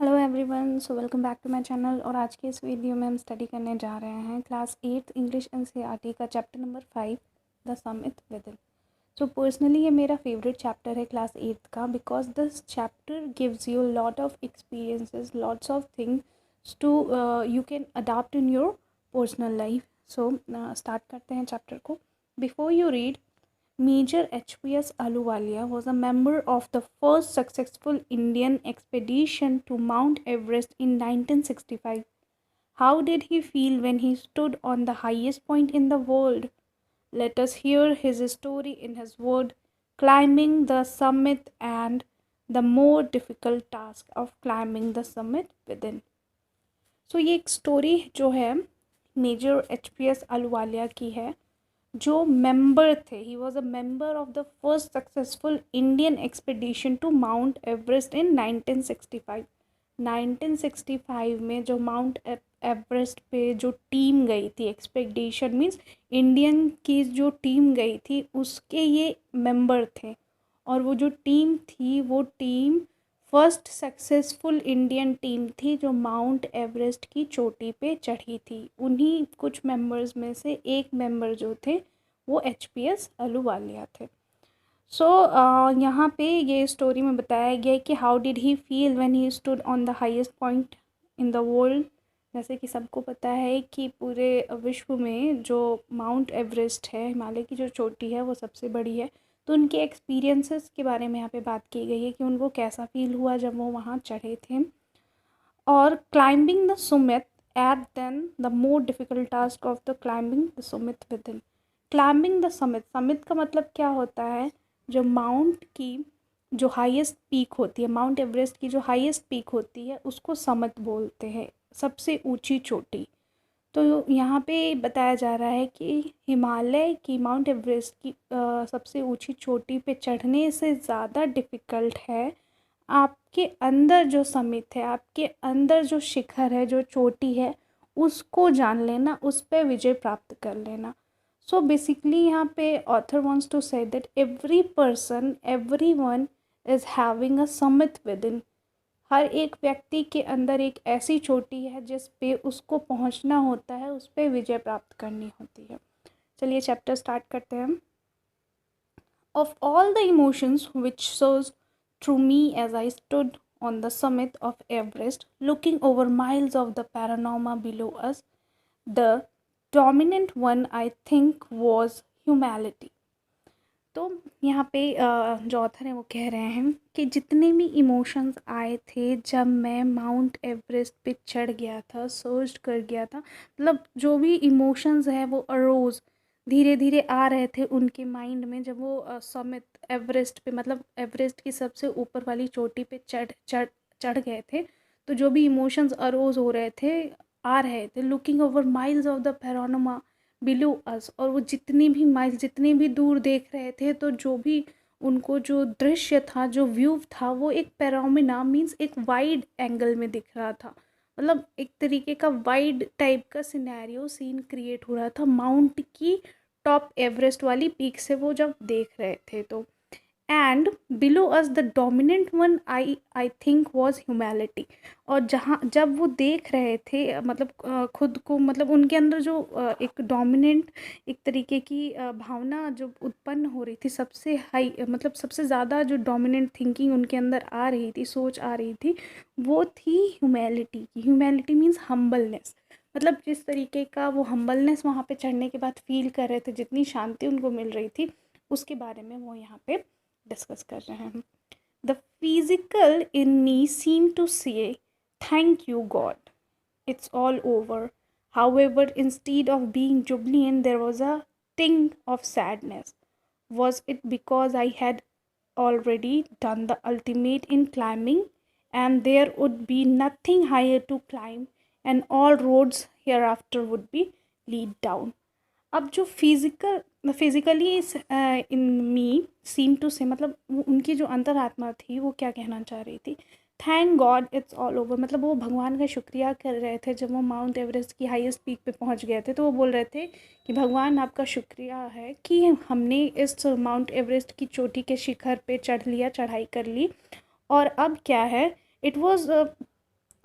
Hello everyone, so welcome back to my channel. और आज के इस वीडियो में हम स्टडी करने जा रहे हैं क्लास 8th इंग्लिश एनसीईआरटी का chapter number 5 the summit within. So personally ये मेरा फेवरेट चैप्टर है क्लास 8th का, because this chapter gives you lot of experiences, lots of things to you can adapt in your personal life. So start करते हैं chapter को। Before you read, Major H.P.S. Ahluwalia was a member of the first successful Indian expedition to Mount Everest in 1965. How did he feel when he stood on the highest point in the world? Let us hear his story in his word, climbing the summit and the more difficult task of climbing the summit within. So ये एक story जो है major एच.पी.एस. Ahluwalia की है, जो member थे। He was a member of the first successful Indian expedition to Mount Everest in 1965। 1965 में जो माउंट एवरेस्ट पे जो टीम गई थी, एक्सपेडिशन मीन्स इंडियन की जो टीम गई थी उसके ये मेंबर थे। और वो जो टीम थी वो team first successful Indian team थी जो माउंट एवरेस्ट की चोटी पे चढ़ी थी। उन्हीं कुछ मेंबर्स में से एक मेंबर जो थे वो एच.पी.एस. अहलूवालिया थे। सो यहाँ पे ये स्टोरी में बताया गया है कि how did he feel when he stood on the highest point in the world. जैसे कि सबको पता है कि पूरे विश्व में जो माउंट एवरेस्ट है, हिमालय की जो चोटी है, वो सबसे बड़ी है। तो उनके एक्सपीरियंसेस के बारे में यहाँ पे बात की गई है कि उनको कैसा फील हुआ जब वो वहाँ चढ़े थे। और climbing the summit at then the more difficult task of the climbing the summit within. Climbing the summit, summit का मतलब क्या होता है? जो माउंट की जो हाईएस्ट पीक होती है, माउंट एवरेस्ट की जो हाईएस्ट पीक होती है उसको समिट बोलते हैं, सबसे ऊंची चोटी। तो यहाँ पे बताया जा रहा है कि हिमालय की माउंट एवरेस्ट की सबसे ऊंची चोटी पे चढ़ने से ज़्यादा डिफ़िकल्ट है आपके अंदर जो समिट है, आपके अंदर जो शिखर है, जो चोटी है, उसको जान लेना, उस पर विजय प्राप्त कर लेना। सो बेसिकली यहाँ पे author wants to say that every person, every one is having a summit within. हर एक व्यक्ति के अंदर एक ऐसी चोटी है जिस पे उसको पहुंचना होता है, उस पे विजय प्राप्त करनी होती है। चलिए चैप्टर स्टार्ट करते हैं। Of all the emotions which surge through me as I stood on the summit of Everest, looking over miles of the panorama below us, the dominant one I think was humility. तो यहाँ पे जो author है वो कह रहे हैं कि जितने भी इमोशंस आए थे जब मैं माउंट एवरेस्ट पे चढ़ गया था, सर्च कर गया था, मतलब जो भी इमोशंस है वो अरोज़, धीरे धीरे आ रहे थे उनके माइंड में जब वो समिट एवरेस्ट पे, मतलब एवरेस्ट की सबसे ऊपर वाली चोटी पे चढ़ चढ़ चढ़ गए थे। तो जो भी इमोशंस अरोज़ हो रहे थे, आ रहे थे, looking over miles of the panorama below us, और वो जितनी भी माइल्स, जितने भी दूर देख रहे थे, तो जो भी उनको जो दृश्य था, जो व्यू था, वो एक पैनोरामा मीन्स एक वाइड एंगल में दिख रहा था। मतलब एक तरीके का वाइड टाइप का सिनेरियो सीन क्रिएट हो रहा था माउंट की टॉप एवरेस्ट वाली पीक से वो जब देख रहे थे। तो and below us the dominant one I think was humility. और जहाँ जब वो देख रहे थे, मतलब खुद को, मतलब उनके अंदर जो एक डोमिनेंट एक तरीके की भावना जो उत्पन्न हो रही थी, सबसे हाई, मतलब सबसे ज़्यादा जो डोमिनेंट थिंकिंग उनके अंदर आ रही थी, सोच आ रही थी, वो थी ह्यूमैलिटी की। ह्यूमैलिटी मीन्स हम्बलनेस। मतलब जिस तरीके का वो हम्बलनेस वहाँ पे चढ़ने के बाद फील कर रहे थे, जितनी शांति उनको मिल रही थी, उसके बारे में वो यहाँ पे डिस्कस कर रहे हैं। The physical in me seem to say thank you God, it's all over. However, instead of being jubilant, there was a ting of sadness. Was it because I had already done the ultimate in climbing, and there would be nothing higher to climb, and all roads hereafter would be lead down? अब जो physically in me seem to से, मतलब उनकी जो अंतरात्मा थी वो क्या कहना चाह रही थी? Thank God it's all over. मतलब वो भगवान का शुक्रिया कर रहे थे जब वो माउंट एवरेस्ट की हाईएस्ट पीक पे पहुंच गए थे। तो वो बोल रहे थे कि भगवान आपका शुक्रिया है कि हमने इस माउंट एवरेस्ट की चोटी के शिखर पे चढ़ लिया, चढ़ाई कर ली। और अब क्या है, it was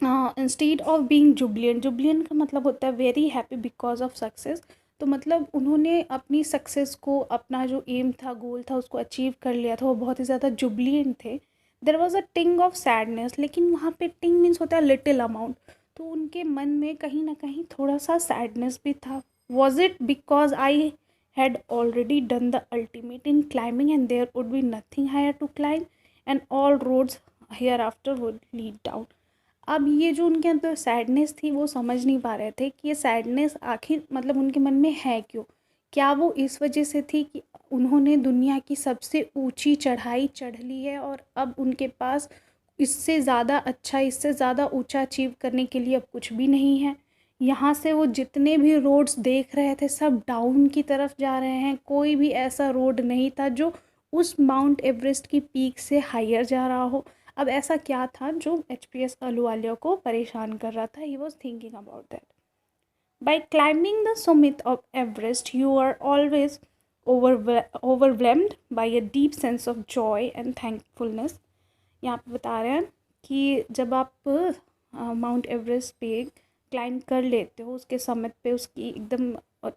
instead of being Jubilant, Jubilant का मतलब होता है very happy because of success. तो मतलब उन्होंने अपनी सक्सेस को, अपना जो एम था, गोल था, उसको अचीव कर लिया था, वो बहुत ही ज़्यादा जुबिलियंट थे। देर वॉज अ टिंग ऑफ सैडनेस, लेकिन वहाँ पे टिंग मीन्स होता है लिटिल अमाउंट, तो उनके मन में कहीं ना कहीं थोड़ा सा सैडनेस भी था। Was it because I had already done the ultimate in climbing and there would be nothing higher to climb and all roads hereafter would lead down। अब ये जो उनके अंदर सैडनेस थी वो समझ नहीं पा रहे थे कि ये सैडनेस आखिर मतलब उनके मन में है क्यों। क्या वो इस वजह से थी कि उन्होंने दुनिया की सबसे ऊंची चढ़ाई चढ़ ली है और अब उनके पास इससे ज़्यादा अच्छा, इससे ज़्यादा ऊंचा अचीव करने के लिए अब कुछ भी नहीं है। यहाँ से वो जितने भी रोड्स देख रहे थे सब डाउन की तरफ जा रहे हैं, कोई भी ऐसा रोड नहीं था जो उस माउंट एवरेस्ट की पीक से हायर जा रहा हो। अब ऐसा क्या था जो एचपीएस अहलूवालिया को परेशान कर रहा था? He was thinking about that. By climbing the summit of Everest you are always overwhelmed by a deep sense of joy and thankfulness। यहाँ पे बता रहे हैं कि जब आप माउंट एवरेस्ट पे क्लाइंब कर लेते हो, उसके समिट पे, उसकी एकदम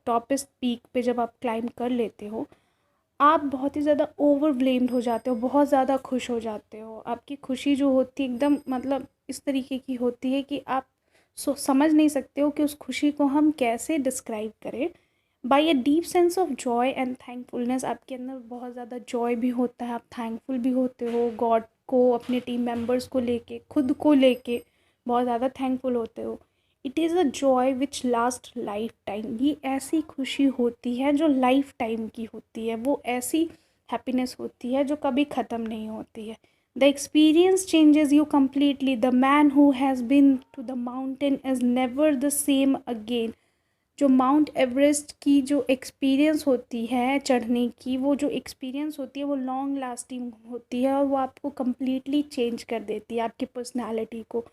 टॉपेस्ट पीक पे जब आप क्लाइंब कर लेते हो, आप बहुत ही ज़्यादा ओवरव्लेम्ड हो जाते हो, बहुत ज़्यादा खुश हो जाते हो। आपकी खुशी जो होती है एकदम मतलब इस तरीके की होती है कि आप समझ नहीं सकते हो कि उस खुशी को हम कैसे डिस्क्राइब करें। By a deep sense of Joy and thankfulness, आपके अंदर बहुत ज़्यादा जॉय भी होता है, आप थैंकफुल भी होते हो गॉड को, अपने टीम मेंबर्स को लेके, खुद को लेके बहुत ज़्यादा थैंकफुल होते हो। It is a joy which last life time, ये ऐसी खुशी होती है जो लाइफ टाइम की होती है, वो ऐसी हैप्पीनेस होती है जो कभी ख़त्म नहीं होती है। The experience changes you completely, the man who has been to the mountain is never the same again. जो माउंट एवरेस्ट की जो एक्सपीरियंस होती है चढ़ने की, वो जो एक्सपीरियंस होती है वो लॉन्ग लास्टिंग होती है और वो आपको कम्प्लीटली चेंज कर देती है, आपकी पर्सनैलिटी को।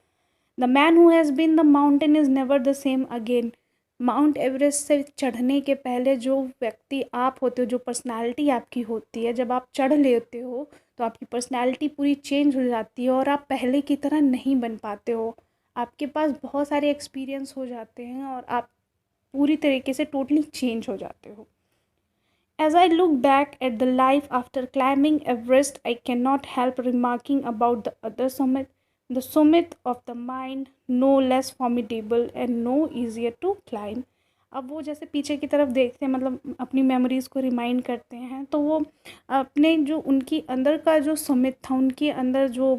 The man who has been the mountain is never the same again. Mount Everest से चढ़ने के पहले जो व्यक्ति आप होते हो, जो पर्सनैलिटी आपकी होती है, जब आप चढ़ लेते हो तो आपकी पर्सनैलिटी पूरी चेंज हो जाती है और आप पहले की तरह नहीं बन पाते हो। आपके पास बहुत सारे एक्सपीरियंस हो जाते हैं और आप पूरी तरीके से टोटली चेंज हो जाते हो। As I look back at the life after climbing Everest, I cannot help remarking about the other summit, the summit of the mind, no less formidable and no easier to climb। अब वो जैसे पीछे की तरफ देखते हैं, मतलब अपनी मेमोरीज़ को रिमाइंड करते हैं, तो वो अपने जो उनकी अंदर का जो समिट था, उनके अंदर जो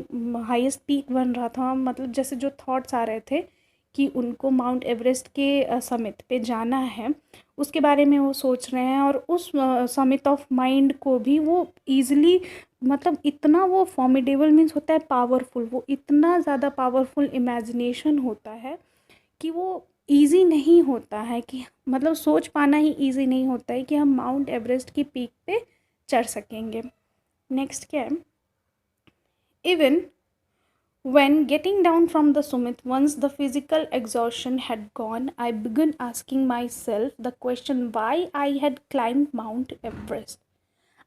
हाईएस्ट पीक बन रहा था, मतलब जैसे जो थॉट्स आ रहे थे कि उनको माउंट एवरेस्ट के समिट पे जाना है, उसके बारे में वो सोच रहे हैं। और उस समिट ऑफ माइंड को भी वो ईज़िली, मतलब इतना वो फॉर्मिडेबल मीन्स होता है पावरफुल, वो इतना ज़्यादा पावरफुल इमेजिनेशन होता है कि वो ईज़ी नहीं होता है, कि मतलब सोच पाना ही ईज़ी नहीं होता है कि हम माउंट एवरेस्ट की पीक पे चढ़ सकेंगे। नेक्स्ट क्या है? Even when getting down from the summit, once the physical exhaustion had gone, I began asking myself the question why I had climbed Mount Everest।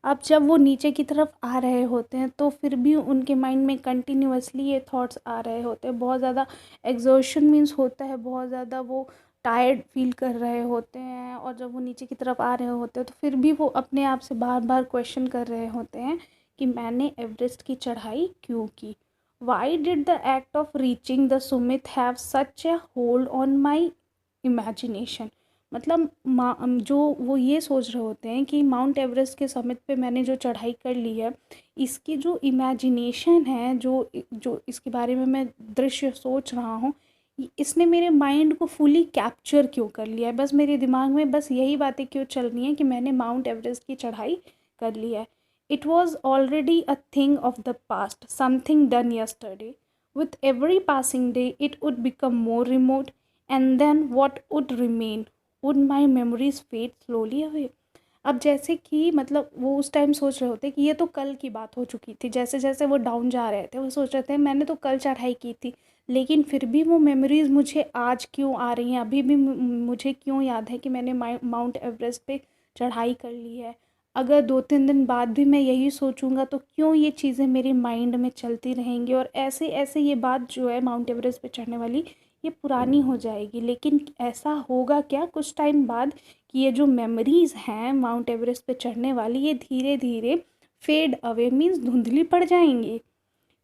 अब जब वो नीचे की तरफ आ रहे होते हैं तो फिर भी उनके माइंड में कंटिन्यूअसली ये थॉट्स आ रहे होते हैं। बहुत ज़्यादा एग्जॉशन मीन्स होता है, बहुत ज़्यादा वो टायर्ड फील कर रहे होते हैं, और जब वो नीचे की तरफ आ रहे होते हैं तो फिर भी वो अपने आप से बार बार क्वेश्चन कर रहे होते हैं कि मैंने एवरेस्ट की चढ़ाई क्यों की। Why did the act of reaching the summit have such a hold on my imagination? मतलब जो वो ये सोच रहे होते हैं कि माउंट एवरेस्ट के समिट पे मैंने जो चढ़ाई कर ली है, इसकी जो इमेजिनेशन है, जो जो इसके बारे में मैं दृश्य सोच रहा हूँ, इसने मेरे माइंड को फुली कैप्चर क्यों कर लिया है। बस मेरे दिमाग में बस यही बातें क्यों चल रही हैं कि मैंने माउंट एवरेस्ट की चढ़ाई कर ली है। It was already a thing of the past, something done yesterday. With every passing day, it would become more remote, and then what would remain? Would my memories fade slowly away? अब जैसे कि मतलब वो उस time सोच रहे होते कि ये तो कल की बात हो चुकी थी। जैसे जैसे वो डाउन जा रहे थे वो सोच रहे थे मैंने तो कल चढ़ाई की थी, लेकिन फिर भी वो मेमोरीज़ मुझे आज क्यों आ रही हैं, अभी भी मुझे क्यों याद है कि मैंने माउंट एवरेस्ट पे चढ़ाई कर ली है। अगर 2-3 दिन बाद भी मैं यही सोचूंगा तो क्यों ये चीज़ें मेरे माइंड में चलती रहेंगी, और ऐसे ऐसे ये बात जो है माउंट एवरेस्ट पे चढ़ने वाली ये पुरानी हो जाएगी। लेकिन ऐसा होगा क्या कुछ टाइम बाद कि ये जो मेमोरीज़ हैं माउंट एवरेस्ट पे चढ़ने वाली ये धीरे धीरे फेड अवे, मीन्स धुंधली पड़ जाएंगी।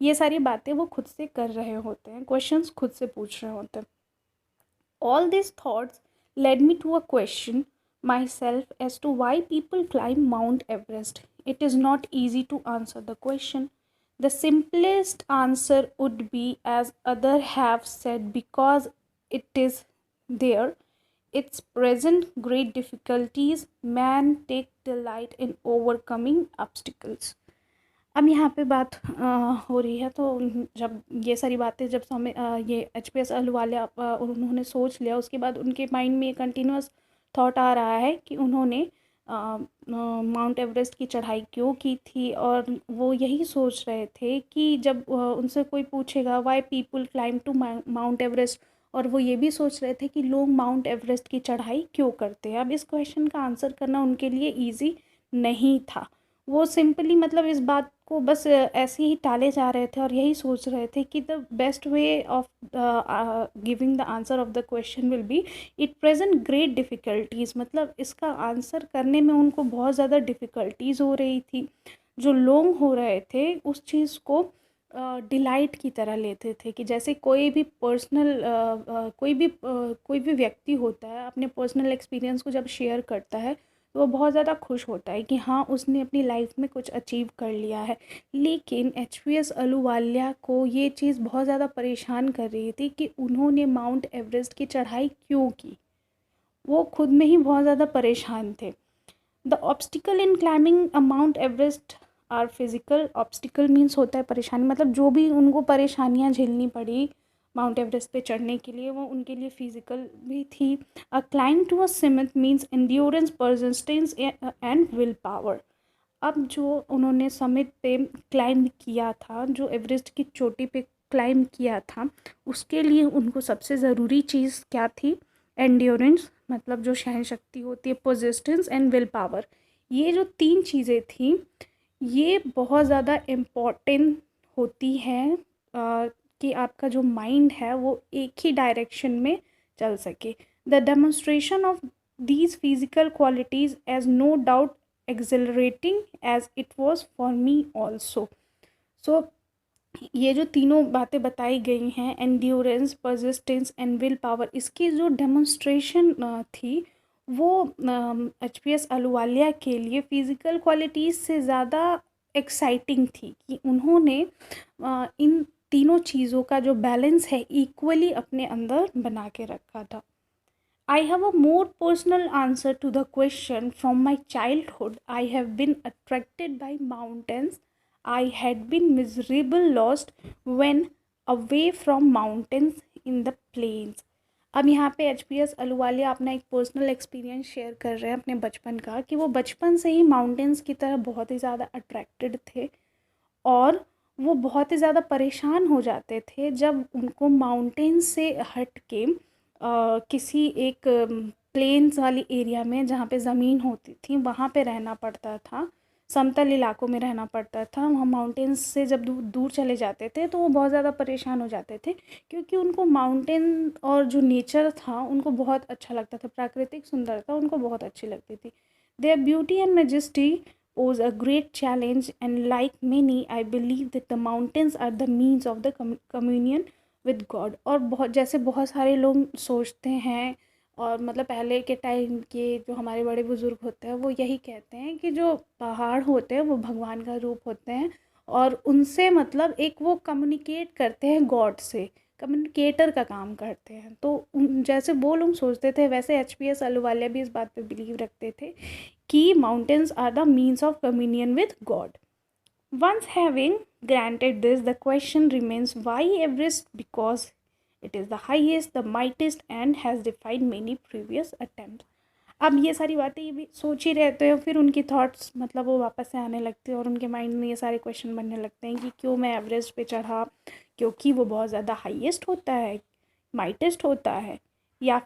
ये सारी बातें वो खुद से कर रहे होते हैं, क्वेश्चंस खुद से पूछ रहे होते हैं। All these thoughts led me to a question myself as to why people climb Mount Everest. It is not easy to answer the question. The simplest answer would be, as others have said, because it is there. Its present great difficulties, man take delight in overcoming obstacles. अब यहाँ पे बात हो रही है, तो जब ये सारी बातें जब ये एचपीएस अहलूवालिया उन्होंने सोच लिया, उसके बाद उनके माइंड में ये कंटिन्यूस थॉट आ रहा है कि उन्होंने माउंट एवरेस्ट की चढ़ाई क्यों की थी। और वो यही सोच रहे थे कि जब उनसे कोई पूछेगा why people climb to Mount Everest, और वो ये भी सोच रहे थे कि लोग माउंट एवरेस्ट की चढ़ाई क्यों करते हैं। अब इस क्वेश्चन का आंसर करना उनके लिए ईजी नहीं था। वो सिंपली मतलब इस बात को बस ऐसे ही टाले जा रहे थे और यही सोच रहे थे कि the best way of giving the answer of the question will be it present great difficulties, मतलब इसका आंसर करने में उनको बहुत ज़्यादा डिफ़िकल्टीज़ हो रही थी। जो लोग हो रहे थे उस चीज़ को डिलाइट की तरह लेते थे, कि जैसे कोई भी पर्सनल कोई भी व्यक्ति होता है अपने पर्सनल एक्सपीरियंस को जब शेयर करता है तो वो बहुत ज़्यादा खुश होता है कि हाँ उसने अपनी लाइफ में कुछ अचीव कर लिया है। लेकिन एचपीएस अहलूवालिया को ये चीज़ बहुत ज़्यादा परेशान कर रही थी कि उन्होंने माउंट एवरेस्ट की चढ़ाई क्यों की। वो खुद में ही बहुत ज़्यादा परेशान थे। The obstacle in climbing a Mount Everest are physical. Obstacle means होता है परेशानी, मतलब जो भी उनको परेशानियाँ झेलनी पड़ी माउंट एवरेस्ट पे चढ़ने के लिए वो उनके लिए फ़िज़िकल भी थी। A climb to a summit means endurance, persistence and will power. अब जो उन्होंने समिट पे क्लाइंब किया था, जो एवरेस्ट की चोटी पे क्लाइंब किया था, उसके लिए उनको सबसे ज़रूरी चीज़ क्या थी? एंड्योरेंस, मतलब जो सहन शक्ति होती है, परसिस्टेंस एंड विल पावर। ये जो 3 चीज़ें थी ये बहुत ज़्यादा इम्पॉर्टेंट होती हैं कि आपका जो माइंड है वो एक ही डायरेक्शन में चल सके। The demonstration of these physical qualities as no doubt exhilarating as it was for me also. So ये जो तीनों बातें बताई गई हैं, endurance, persistence and will power, इसकी जो डेमोन्स्ट्रेशन थी वो एचपीएस अहलूवालिया के लिए फ़िज़िकल क्वालिटीज़ से ज़्यादा एक्साइटिंग थी कि उन्होंने इन तीनों चीज़ों का जो बैलेंस है इक्वली अपने अंदर बना के रखा था। I have a more personal answer to the question. From my childhood, I have been attracted by mountains. I had been miserable lost when away from mountains in the plains. अब यहाँ पे HPS Ahluwalia अपना एक personal experience share कर रहे हैं अपने बचपन का, कि वो बचपन से ही माउंटेन्स की तरह बहुत ही ज़्यादा अट्रैक्टेड थे और वो बहुत ही ज़्यादा परेशान हो जाते थे जब उनको माउंटेन से हट के किसी एक प्लेन्स वाली एरिया में जहाँ पे ज़मीन होती थी वहाँ पे रहना पड़ता था, समतल इलाकों में रहना पड़ता था। वहाँ माउंटेन्स से जब दूर चले जाते थे तो वो बहुत ज़्यादा परेशान हो जाते थे, क्योंकि उनको माउंटेन और जो नेचर था उनको बहुत अच्छा लगता था, प्राकृतिक सुंदरता उनको बहुत अच्छी लगती थी। There beauty and majesty pose a great challenge, and like many I believe that the mountains are the means of the communion with God। और बहुत सारे लोग सोचते हैं, और मतलब पहले के टाइम के जो हमारे बड़े बुज़ुर्ग होते हैं वो यही कहते हैं कि जो पहाड़ होते हैं वो भगवान का रूप होते हैं और उनसे मतलब एक वो कम्युनिकेट करते हैं गॉड से, कम्युनिकेटर का काम करते हैं। तो जैसे वो लोग सोचते थे वैसे एचपीएस अहलूवालिया भी इस बात पे बिलीव रखते थे कि mountains are the means of communion with God. Once having granted this, the question remains why Everest? Because it is the highest, the mightiest and has defied many previous attempts. अब ये सारी बातें ये भी सोच ही रहते हैं, फिर उनकी थॉट्स मतलब वो वापस से आने लगते हैं और उनके माइंड में ये सारे क्वेश्चन बनने लगते हैं कि क्यों मैं एवरेस्ट पे चढ़ा, क्योंकि वो बहुत ज़्यादा हाईएस्ट होता है, माइटेस्ट होता है, या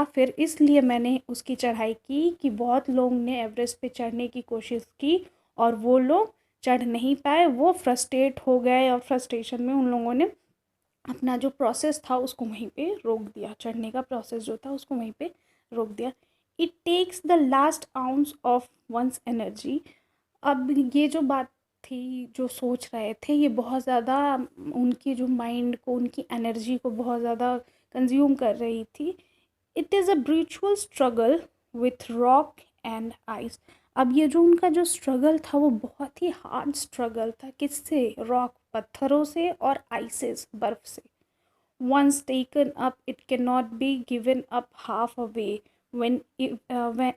फिर इसलिए मैंने उसकी चढ़ाई की कि बहुत लोग ने एवरेस्ट पे चढ़ने की कोशिश की और वो लोग चढ़ नहीं पाए, वो फ्रस्ट्रेट हो गए और फ्रस्ट्रेशन में उन लोगों ने अपना जो प्रोसेस था उसको वहीं पे रोक दिया, चढ़ने का प्रोसेस जो था उसको वहीं पे रोक दिया। It takes the last ounce of one's energy. अब ये जो बात थी, जो सोच रहे थे, ये बहुत ज़्यादा उनकी जो माइंड को, उनकी एनर्जी को बहुत ज़्यादा कंज्यूम कर रही थी। It is a spiritual struggle with rock and ice. अब ये जो उनका जो स्ट्रगल था वो बहुत ही हार्ड स्ट्रगल था। किससे? रॉक, पत्थरों से, और आइसेस, बर्फ से। once taken up it cannot be given up half away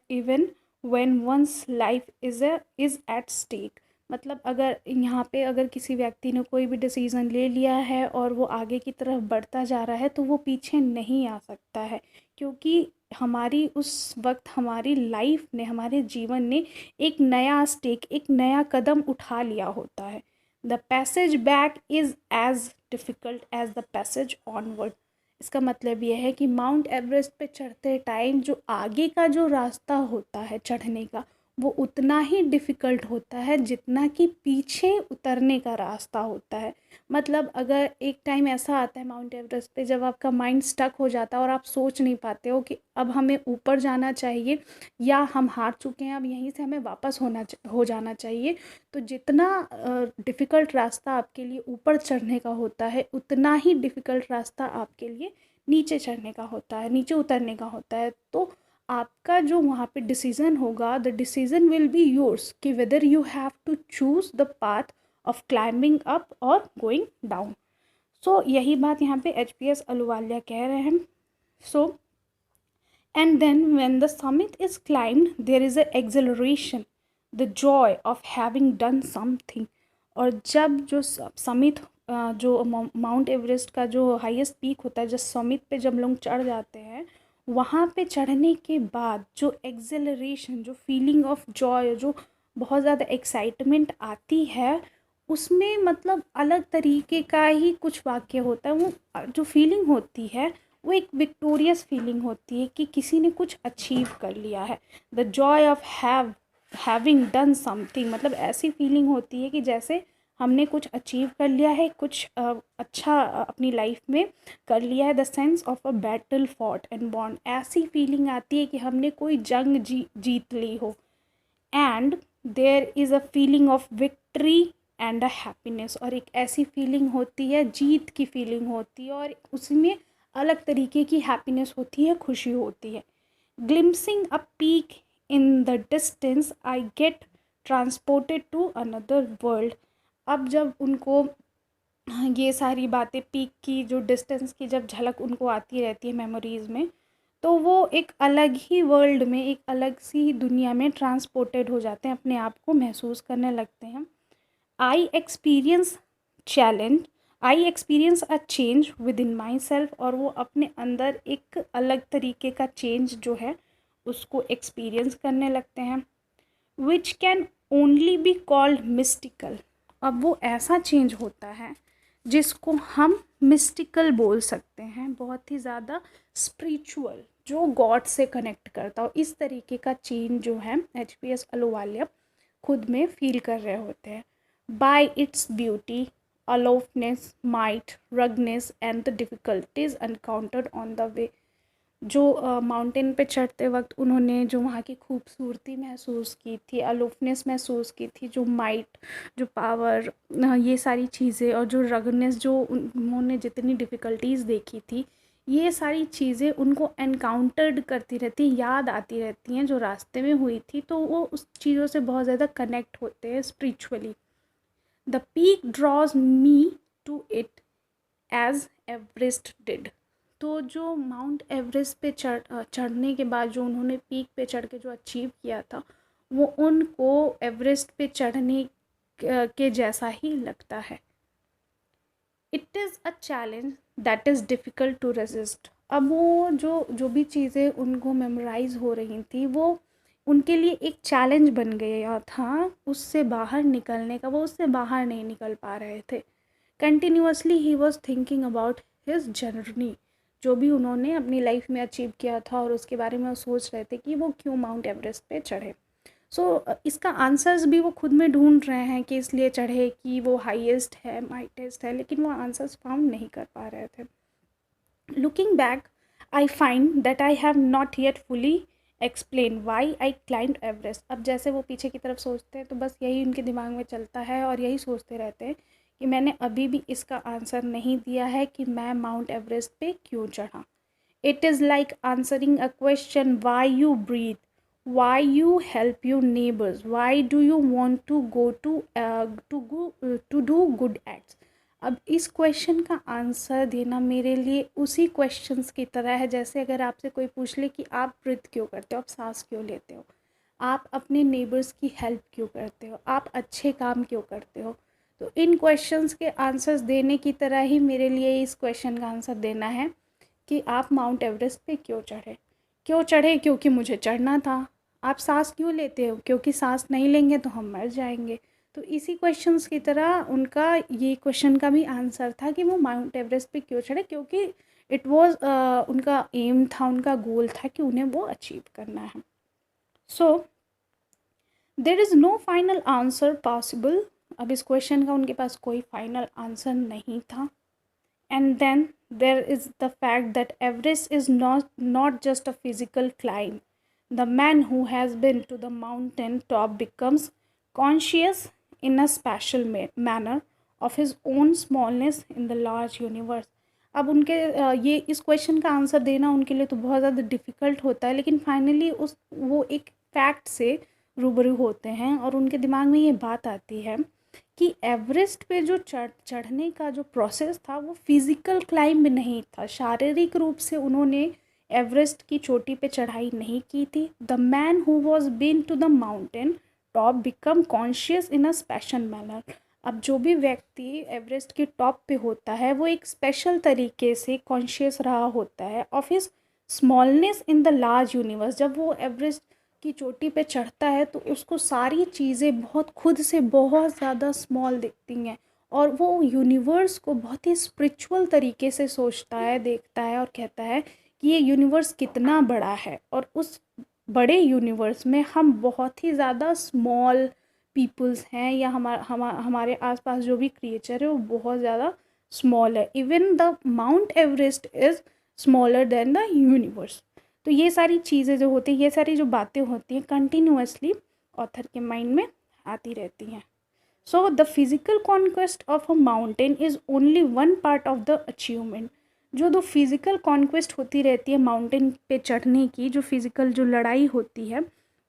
even when one's life is at stake। मतलब अगर यहाँ पे अगर किसी व्यक्ति ने कोई भी डिसीज़न ले लिया है और वो आगे की तरफ बढ़ता जा रहा है तो वो पीछे नहीं आ सकता है, क्योंकि हमारी उस वक्त हमारी लाइफ ने, हमारे जीवन ने एक नया स्टेक, एक नया कदम उठा लिया होता है। The passage back is as difficult as the passage onward. इसका मतलब यह है कि माउंट एवरेस्ट पे चढ़ते टाइम जो आगे का जो रास्ता होता है चढ़ने का, वो उतना ही डिफ़िकल्ट होता है जितना कि पीछे उतरने का रास्ता होता है। मतलब अगर एक टाइम ऐसा आता है माउंट एवरेस्ट पे जब आपका माइंड स्टक हो जाता है और आप सोच नहीं पाते हो कि अब हमें ऊपर जाना चाहिए या हम हार चुके हैं, अब यहीं से हमें वापस हो जाना चाहिए। तो जितना डिफ़िकल्ट रास्ता आपके लिए ऊपर चढ़ने का होता है, उतना ही डिफ़िकल्ट रास्ता आपके लिए नीचे चढ़ने का होता है, नीचे उतरने का होता है। तो आपका जो वहाँ पे डिसीज़न होगा, the decision will be yours कि whether you have to choose the path of climbing up और गोइंग डाउन। सो यही बात यहाँ पे HPS अहलूवालिया कह रहे हैं। सो and then when the summit is climbed there is a exhilaration, the joy of having done something। और जब जो समिट, जो माउंट एवरेस्ट का जो हाईएस्ट पीक होता है, जब समिट पे जब लोग चढ़ जाते हैं, वहाँ पे चढ़ने के बाद जो एक्सेलरेशन, जो फीलिंग ऑफ जॉय, जो बहुत ज़्यादा एक्साइटमेंट आती है, उसमें मतलब अलग तरीके का ही कुछ वाक्य होता है। वो जो फीलिंग होती है वो एक विक्टोरियस फीलिंग होती है कि किसी ने कुछ अचीव कर लिया है। The Joy of having done something, मतलब ऐसी फीलिंग होती है कि जैसे हमने कुछ अचीव कर लिया है, कुछ अच्छा अपनी लाइफ में कर लिया है। The sense of a battle fought and bond, ऐसी फीलिंग आती है कि हमने कोई जंग जीत ली हो। And there is a feeling of victory and a happiness, और एक ऐसी फीलिंग होती है, जीत की फीलिंग होती है, और उसमें अलग तरीके की हैप्पीनेस होती है, खुशी होती है। Glimpsing a peak in the distance I get transported to another world. अब जब उनको ये सारी बातें, पीक की जो डिस्टेंस की जब झलक उनको आती रहती है मेमोरीज़ में, तो वो एक अलग ही वर्ल्ड में, एक अलग सी दुनिया में ट्रांसपोर्टेड हो जाते हैं, अपने आप को महसूस करने लगते हैं। I experience challenge, I experience a change with in my self, और वो अपने अंदर एक अलग तरीके का चेंज जो है उसको एक्सपीरियंस करने लगते हैं। Which can only be called mystical. अब वो ऐसा चेंज होता है जिसको हम मिस्टिकल बोल सकते हैं, बहुत ही ज़्यादा स्पिरिचुअल, जो गॉड से कनेक्ट करता हो। इस तरीके का चेंज जो है HPS अहलूवालिया खुद में फील कर रहे होते हैं। By its beauty, aloofness, might, ruggedness and the difficulties encountered on the way. जो माउंटेन पे चढ़ते वक्त उन्होंने जो वहाँ की खूबसूरती महसूस की थी, अलोफनेस महसूस की थी, जो माइट, जो पावर, ये सारी चीज़ें, और जो रगनेस, जो उन्होंने जितनी डिफ़िकल्टीज़ देखी थी, ये सारी चीज़ें उनको एनकाउंटर्ड करती रहती, याद आती रहती हैं जो रास्ते में हुई थी, तो वो उस चीज़ों से बहुत ज़्यादा कनेक्ट होते हैं spiritually. The peak draws me to it as Everest did. तो जो माउंट एवरेस्ट पे चढ़ने के बाद जो उन्होंने पीक पे चढ़ के जो अचीव किया था, वो उनको एवरेस्ट पे चढ़ने के जैसा ही लगता है। It is a challenge that is difficult to resist. अब वो जो भी चीज़ें उनको मेमोराइज़ हो रही थी, वो उनके लिए एक चैलेंज बन गया था उससे बाहर निकलने का। वो उससे बाहर नहीं निकल पा रहे थे। Continuously he was thinking about his journey, जो भी उन्होंने अपनी लाइफ में अचीव किया था और उसके बारे में वो सोच रहे थे कि वो क्यों माउंट एवरेस्ट पे चढ़े। इसका आंसर्स भी वो खुद में ढूंढ रहे हैं कि इसलिए चढ़े कि वो हाईएस्ट है, माइटेस्ट है, लेकिन वो आंसर्स फाउंड नहीं कर पा रहे थे। Looking back, I find that I have not yet fully explain why I climb Everest. अब जैसे वो पीछे की तरफ सोचते हैं तो बस यही उनके दिमाग में चलता है और यही सोचते रहते हैं कि मैंने अभी भी इसका आंसर नहीं दिया है कि मैं माउंट एवरेस्ट पे क्यों चढ़ा। It is like answering a question, why you breathe, why you help your neighbors, why do you want to go to do good acts। अब इस क्वेश्चन का आंसर देना मेरे लिए उसी क्वेश्चंस की तरह है जैसे अगर आपसे कोई पूछ ले कि आप ब्रीथ क्यों करते हो, आप सांस क्यों लेते हो, आप अपने नेबर्स की हेल्प क्यों करते हो, आप अच्छे काम क्यों करते हो। तो इन क्वेश्चंस के आंसर्स देने की तरह ही मेरे लिए इस क्वेश्चन का आंसर देना है कि आप माउंट एवरेस्ट पे क्यों चढ़े। क्यों चढ़े? क्योंकि मुझे चढ़ना था। आप सांस क्यों लेते हो? क्योंकि सांस नहीं लेंगे तो हम मर जाएंगे। तो इसी क्वेश्चंस की तरह उनका ये क्वेश्चन का भी आंसर था कि वो माउंट एवरेस्ट पे क्यों चढ़े, क्योंकि इट वाज उनका एम था, उनका गोल था कि उन्हें वो अचीव करना है। So there is no final answer possible. अब इस क्वेश्चन का उनके पास कोई फाइनल आंसर नहीं था। And then there is the fact that Everest is not just a physical climb. The man who has been to the mountain top becomes conscious in a special manner of his own smallness in the large universe। अब उनके ये इस question का answer देना उनके लिए तो बहुत ज़्यादा डिफ़िकल्ट होता है, लेकिन फाइनली वो एक फैक्ट से रूबरू होते हैं और उनके दिमाग में ये बात आती है कि एवरेस्ट पे जो चढ़ने का जो प्रोसेस था वो फिज़िकल क्लाइंब नहीं था। शारीरिक रूप से उन्होंने एवरेस्ट की चोटी पे चढ़ाई नहीं की थी। The man who was been to the mountain top become conscious in a special manner. अब जो भी व्यक्ति एवरेस्ट के टॉप पे होता है वो एक स्पेशल तरीके से कॉन्शियस रहा होता है of his smallness in the large universe. जब वो एवरेस्ट की चोटी पे चढ़ता है तो उसको सारी चीज़ें बहुत खुद से बहुत ज़्यादा स्मॉल दिखती हैं और वो यूनिवर्स को बहुत ही स्पिरिचुअल तरीके से सोचता है, देखता है और कहता है कि ये यूनिवर्स कितना बड़ा है और उस बड़े यूनिवर्स में हम बहुत ही ज़्यादा स्मॉल पीपल्स हैं या हमारे आसपास जो भी क्रिएचर है वो बहुत ज़्यादा स्मॉल है। Even the mount Everest is smaller than the universe. तो ये सारी चीज़ें जो होती हैं, ये सारी जो बातें होती हैं कंटिन्यूअसली ऑथर के माइंड में आती रहती हैं। So the physical conquest of a mountain is only one part of the achievement. जो फिज़िकल कॉन्क्वेस्ट होती रहती है माउंटेन पे चढ़ने की, जो फिज़िकल जो लड़ाई होती है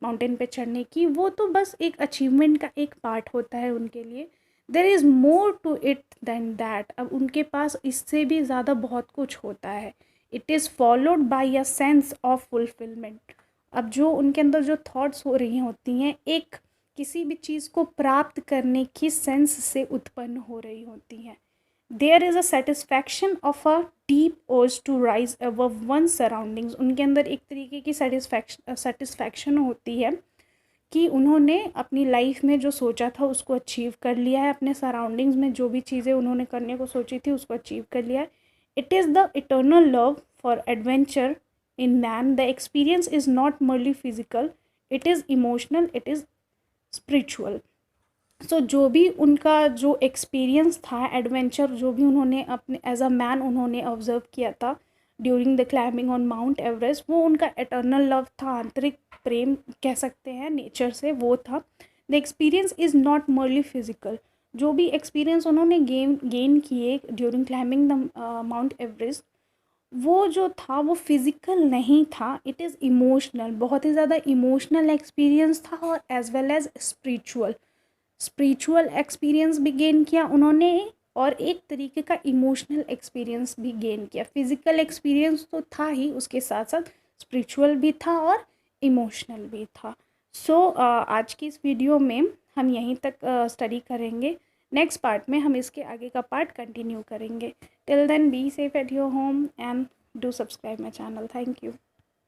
माउंटेन पे चढ़ने की, वो तो बस एक अचीवमेंट का एक पार्ट होता है उनके लिए। There is more to it than that. अब उनके पास इससे भी ज़्यादा बहुत कुछ होता है। It is followed by a sense of fulfilment. अब जो उनके अंदर जो थॉट्स हो रही होती हैं एक किसी भी चीज़ को प्राप्त करने की सेंस से उत्पन्न हो रही होती हैं। There is a satisfaction of a deep urge to rise above one surroundings. उनके अंदर एक तरीके की सेटिस्फैक्शन होती है कि उन्होंने अपनी लाइफ में जो सोचा था उसको अचीव कर लिया है, अपने सराउंडिंग्स में जो भी चीज़ें उन्होंने करने को सोची थी उसको अचीव कर लिया है। It is the eternal love for adventure in man. The experience is not merely physical, it is emotional, it is spiritual. So जो भी उनका जो एक्सपीरियंस था एडवेंचर, जो भी उन्होंने अपने एज अ मैन उन्होंने ऑब्जर्व किया था during the climbing on mount Everest, वो उनका एटर्नल लव था, आंतरिक प्रेम कह सकते हैं नेचर से, वो था। The experience is not merely physical. जो भी एक्सपीरियंस उन्होंने गेन किए during climbing the mount Everest, वो जो था वो फिज़िकल नहीं था, इट इज़ इमोशनल। बहुत ही ज़्यादा इमोशनल एक्सपीरियंस था और as well as spiritual experience भी गेन किया उन्होंने और एक तरीके का इमोशनल एक्सपीरियंस भी गेन किया। फिज़िकल एक्सपीरियंस तो था ही, उसके साथ साथ स्पिरिचुअल भी था और इमोशनल भी था। सो आज की इस वीडियो में हम यहीं तक स्टडी करेंगे। नेक्स्ट पार्ट में हम इसके आगे का पार्ट कंटिन्यू करेंगे। Till then be safe at your home and do subscribe my channel. Thank you.